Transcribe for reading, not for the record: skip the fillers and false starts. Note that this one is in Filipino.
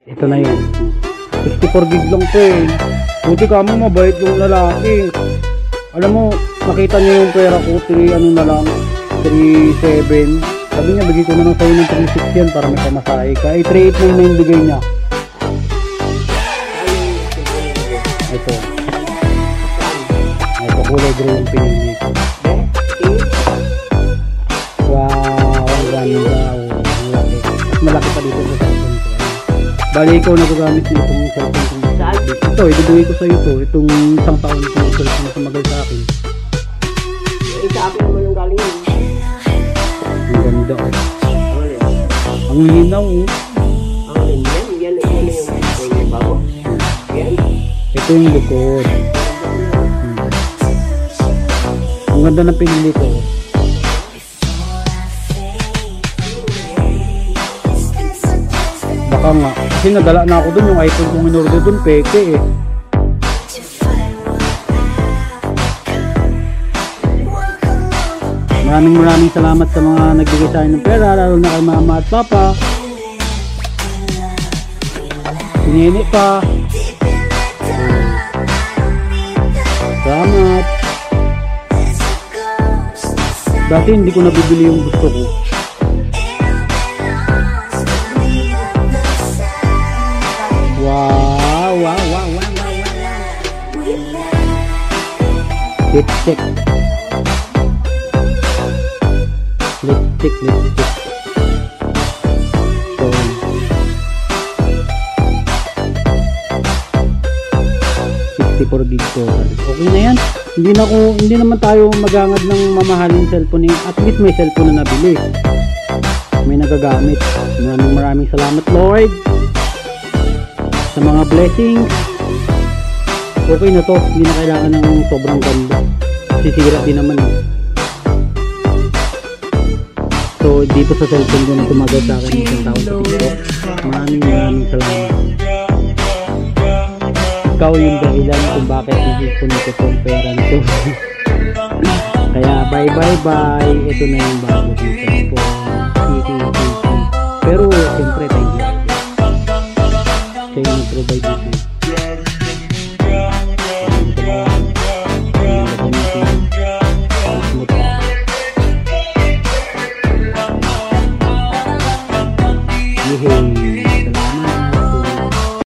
Ito na yun. 64 gig lang po eh. Buti ka mo, mabait yung lalaki. Alam mo, nakita niyo yung pera ko, 3 ano na lang, 3.7. Sabi niya, bigay ko na lang sa'yo ng 3.6 yan para may pamasahe ka. Eh, 3.8 na yung bigay niya. Ito. Ito, kulay gray yung pinili ko. Wow, ang ganda. Ang laki. Mas malaki pa dito sa cellphone ko. Bali, ikaw nagagamit nito yung cellphone ko. Ito, ibibigay ko sa'yo ito. Itong isang taon itong cellphone na sumagal sa akin. Isa akin naman yung galing yun. Ang ganda. Ang linaw. Ang ganyan. Yan yung bago. Yan. Ito yung likod. Ang ganda ng pinili ko. Baka nga. Kasi nagala na ako dun. Yung iPhone kong inorder dun, peke eh. Maraming salamat sa mga nagbigay sa akin ng pera, lalo na kay mama at papa. Sinini pa. Salamat. Dati hindi ko nabibili yung gusto ko. Wow. Lipstick. So, 64 gig to. Okay na yan. Hindi naman tayo magangad ng mamahaling cellphone eh. At least may cellphone na nabili. May nagagamit. Maraming salamat, Lord, sa mga blessings. Okay na to. Hindi na kailangan ng sobrang ganda. Sisira din naman eh. So, dito sa cellphone ko na tumagal sa akin isang tao sa TikTok. Maraming salamat. Ikaw yung dahilan kung bakit nahipunin ko itong pera nito. Kaya bye. Ito na yung bago ng cellphone. Pero siyempre, thank you. Siya yung nag-provide dito.